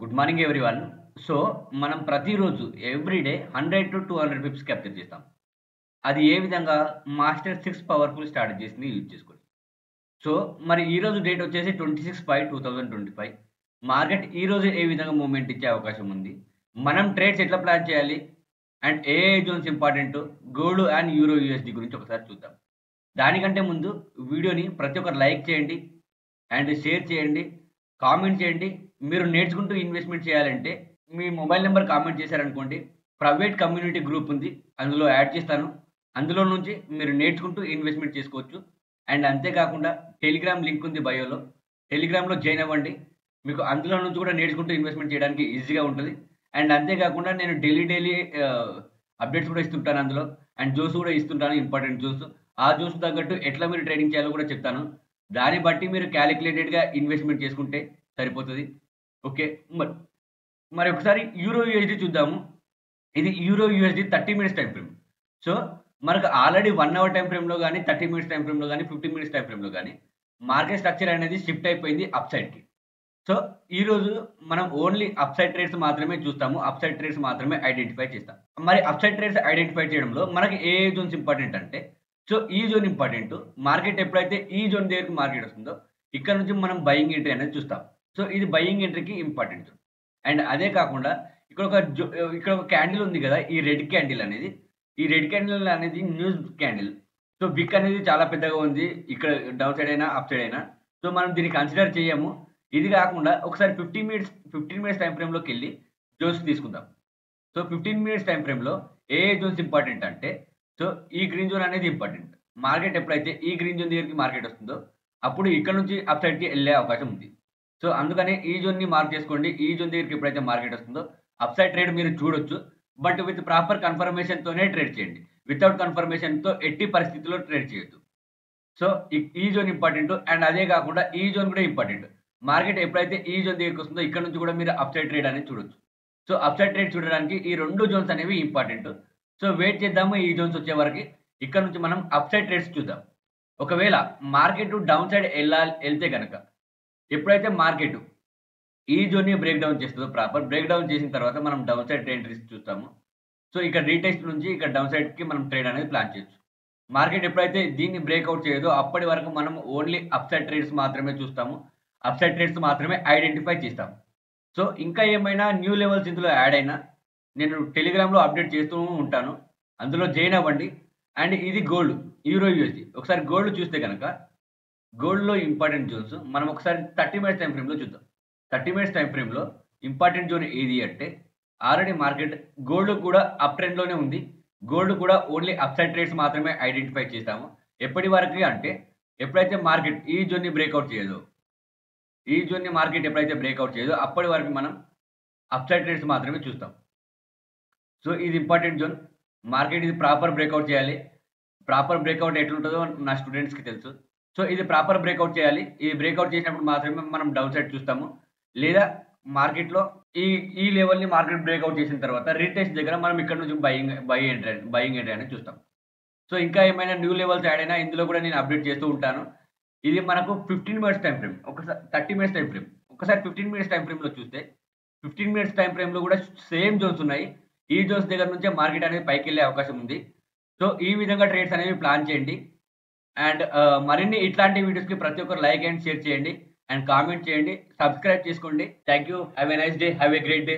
Good morning everyone. So, మనం ప్రతిరోజు everyday 100-200 Pips capture చేస్తాం. అది ఏ విధంగా మాస్టర్ 6 పవర్‌ఫుల్ స్ట్రాటజీస్‌ని యూజ్ చేసుకొని. సో, మరి ఈరోజు డేట్ వచ్చేసి 26/5/2025. మార్కెట్ ఈరోజు ఏ విధంగా మూవ్‌మెంట్ ఇచ్చే అవకాశం ఉంది? మనం ట్రేడ్స్ ఎట్లా ప్లాన్ చేయాలి? అండ్ ఏ zones important? Gold and euro USD గురించి ఒకసారి చూద్దాం. దానికంటే ముందు వీడియోని ప్రతి ఒక్కరు లైక్ చేయండి. అండ్ షేర్ చేయండి. కామెంట్ చేయండి. మీరు నేర్చుకుంటూ ఇన్వెస్ట్‌మెంట్ చేయాలంటే మీ మొబైల్ నంబర్ కామెంట్ చేశారనుకోండి, ప్రైవేట్ కమ్యూనిటీ గ్రూప్ ఉంది. అందులో యాడ్ చేస్తాను. అందులో నుంచి మీరు నేర్చుకుంటూ ఇన్వెస్ట్‌మెంట్ చేసుకోవచ్చు. అండ్ అంతే కాకుండా టెలిగ్రామ్ లింక్ ఉంది బయోలో. టెలిగ్రామ్‌లో జాయిన్ అవ్వండి. మీకు అందులో నుంచి కూడా నేర్చుకుంటూ ఇన్వెస్ట్‌మెంట్ చేయడానికి ఈజీగా ఉంటది. అండ్ అంతే కాకుండా నేను డైలీ అప్డేట్స్ కూడా ఇస్తుంటాను అందులో. అండ్ జోస్ కూడా ఇస్తుంటాను ఇంపార్టెంట్ జోస్. ఆ జోస్‌కి తగ్గట్టు ఎట్లా మీరు ట్రేడింగ్ చేయాలో కూడా చెప్తాను. దాన్ని బట్టి మీరు కాలిక్యులేటెడ్‌గా ఇన్వెస్ట్‌మెంట్ చేసుకుంటే సరిపోతది. ఓకే. మరి మరి ఒకసారి యూరో యూఎస్‌డి చూద్దాము. ఇది euro USD 30 minutes time frame. So, మనకు ఆల్రెడీ 1 అవర్ టైమ్ ఫ్రేమ్‌లో గాని, 30 మినిట్స్ టైమ్ ఫ్రేమ్‌లో గాని, 15 మినిట్స్ టైమ్ ఫ్రేమ్‌లో గాని మార్కెట్ స్ట్రక్చర్ అనేది షిఫ్ట్ అయిపోయింది అప్ సైడ్‌కి. సో, ఈరోజు మనం ఓన్లీ అప్‌సైడ్ ట్రేడ్స్ మాత్రమే చూస్తాము. అప్‌సైడ్ ట్రేడ్స్ మాత్రమే ఐడెంటిఫై చేస్తాం. మరి అప్‌సైడ్ ట్రేడ్స్ ఐడెంటిఫై చేయడంలో మనకి ఏ జోన్స్ ఇంపార్టెంట్ అంటే, సో, ఈ జోన్ ఇంపార్టెంటు. మార్కెట్ ఎప్పుడైతే ఈ జోన్ దగ్గరికి మార్కెట్ వస్తుందో, ఇక్కడ నుంచి మనం బయింగ్ ఎంట్రీ అనేది చూస్తాం. సో, ఇది బయింగ్ ఎంట్రీకి ఇంపార్టెంట్. అండ్ అదే కాకుండా ఇక్కడ ఒక క్యాండిల్ ఉంది గదా! ఈ రెడ్ క్యాండిల్ అనేది. ఈ రెడ్ క్యాండిల్ అనేది న్యూస్ క్యాండిల్. సో, విక్ అనేది చాలా పెద్దగా ఉంది. ఇక్కడ డౌన్ సైడ్ అయినా, అప్ సైడ్ అయినా. సో, మనం దీన్ని కన్సిడర్ చేయము. ఇది గాకుండా ఒకసారి 15 మినిట్స్ టైమ్ ఫ్రేమ్‌లోకెళ్ళి జోన్స్ తీసుకుందాం. సో, 15 మినిట్స్ టైమ్ ఫ్రేమ్‌లో ఏ జోన్స్ ఇంపార్టెంట్ అంటే, సో, ఈ గ్రీన్ జోన్ అనేది ఇంపార్టెంట్. మార్కెట్ ఎప్పుడైతే ఈ గ్రీన్ జోన్ దగ్గరికి మార్కెట్ వస్తుందో, అప్పుడు ఇక్కడ నుంచి అప్ సైడ్‌కి ఎళ్ళే అవకాశం ఉంది. సో, అందుకనే ఈ జోన్‌ని మార్క్ చేసుకోండి. ఈ జోన్ దగ్గరికి ఎప్పుడైతే మార్కెట్ వస్తుందో, అప్ సైడ్ ట్రేడ్ మీరు చూడొచ్చు. బట్ విత్ ప్రాపర్ కన్ఫర్మేషన్‌తోనే ట్రేడ్ చేయండి. వితౌట్ కన్ఫర్మేషన్‌తో ఎట్టి పరిస్థితిలో ట్రేడ్ చేయొద్దు. సో, ఈ జోన్ ఇంపార్టెంటు. అండ్ అదే కాకుండా ఈ జోన్ కూడా ఇంపార్టెంట్. మార్కెట్ ఎప్పుడైతే ఈ జోన్ దగ్గరికొస్తుందో ఇక్కడ నుంచి కూడా మీరు అప్ సైడ్ ట్రేడ్ అనేది చూడొచ్చు. సో, అప్ సైడ్ ట్రేడ్ చూడడానికి ఈ 2 జోన్స్ అనేవి ఇంపార్టెంటు. సో, వెయిట్ చేద్దాము ఈ జోన్స్ వచ్చే వరకి. ఇక్కడ నుంచి మనం అప్ సైడ్ ట్రేడ్స్ చూద్దాం. ఒకవేళ మార్కెట్ డౌన్ సైడ్ ఎళ్తే గనక ఎప్పుడైతే మార్కెట్ ఈ జోన్‌ని బ్రేక్ డౌన్ చేస్తదో బ్రేక్ డౌన్ చేసిన తర్వాత మనం డౌన్ సైడ్ ఎంట్రీస్ చూస్తాము. సో, ఇక్కడ రీటెస్ట్ నుంచి ఇక్కడ డౌన్ సైడ్‌కి మనం ట్రేడ్ అనేది ప్లాన్ చేయొచ్చు. మార్కెట్ ఎప్పుడైతే దీన్ని బ్రేక్‌ఔట్ చేయదో అప్పటి వరకు మనం ఓన్లీ అప్ సైడ్ ట్రేడ్స్ మాత్రమే చూస్తాము. అప్ సైడ్ ట్రేడ్స్ మాత్రమే ఐడెంటిఫై చేస్తాం. సో, ఇంకా ఏమైనా న్యూ లెవెల్స్ ఇందులో యాడ్ అయినా నేను టెలిగ్రామ్‌లో అప్డేట్ చేస్తూ ఉంటాను. అందులో జాయిన్ అవ్వండి. అండ్ ఇది గోల్డ్, యూరో యూఎస్‌డి. ఒకసారి గోల్డ్ చూస్తే గనక గోల్డ్‌లో ఇంపార్టెంట్ జోన్స్ మనం ఒకసారి 30 మినిట్స్ టైమ్ ఫ్రేమ్‌లో చూద్దాం. 30 మినిట్స్ టైమ్ ఫ్రేమ్‌లో ఇంపార్టెంట్ జోన్ ఏది అంటే ఆల్రెడీ మార్కెట్ గోల్డ్ కూడా అప్ ట్రెండ్‌లోనే ఉంది. గోల్డ్ కూడా ఓన్లీ అప్‌సైడ్ ట్రేడ్స్ మాత్రమే ఐడెంటిఫై చేసాము. ఎప్పటి వరకి అంటే ఎప్పుడైతే మార్కెట్ ఈ జోన్‌ని బ్రేక్‌ఔట్ చేయదో, ఈ జోన్‌ని మార్కెట్ ఎప్పుడైతే బ్రేక్‌ఔట్ చేయదో అప్పటి వరకు మనం అప్‌సైడ్ ట్రేడ్స్ మాత్రమే చూస్తాం. సో, ఇది ఇంపార్టెంట్ జోన్. మార్కెట్ ఇది ప్రాపర్ బ్రేక్‌ఔట్ చేయాలి. ప్రాపర్ బ్రేక్‌ఔట్ ఎట్లుంటదో నా స్టూడెంట్స్‌కి తెలుసు. సో, ఇది ప్రాపర్ బ్రేక్‌ఔట్ చేయాలి. ఇది బ్రేక్‌ఔట్ చేసినప్పుడు మాత్రమే మనం డౌన్ సైడ్ చూస్తాము. లేదా మార్కెట్‌లో ఈ ఈ లెవెల్‌ని మార్కెట్ బ్రేక్‌ఔట్ చేసిన తర్వాత రీటెస్ట్ దగ్గర మనం ఇక్కడ నుంచి బయింగ్ ఎంట్రీ అనేది చూస్తాం. సో, ఇంకా ఏమైనా న్యూ లెవెల్స్ యాడ్ అయినా ఇందులో కూడా నేను అప్డేట్ చేస్తూ ఉంటాను. ఇది మనకు 15 minutes time frame. 30 minutes time frame. ఒకసారి 15 మినిట్స్ టైమ్ ఫ్రేమ్‌లో చూస్తే 15 మినిట్స్ టైమ్ ఫ్రేమ్‌లో కూడా సేమ్ జోన్స్ ఉన్నాయి. ఈ జోన్స్ దగ్గర నుంచే మార్కెట్ అనేది పైకెళ్ళే అవకాశం ఉంది. సో, ఈ విధంగా ట్రేడ్స్ అనేవి ప్లాన్ చేయండి. అండ్ మరిన్ని ఇట్లాంటి వీడియోస్‌కి ప్రతి ఒక్కరు లైక్ అండ్ షేర్ చేయండి. అండ్ కామెంట్ చేయండి. సబ్స్క్రైబ్ చేసుకోండి. Thank you. Have a nice day. Have a great day.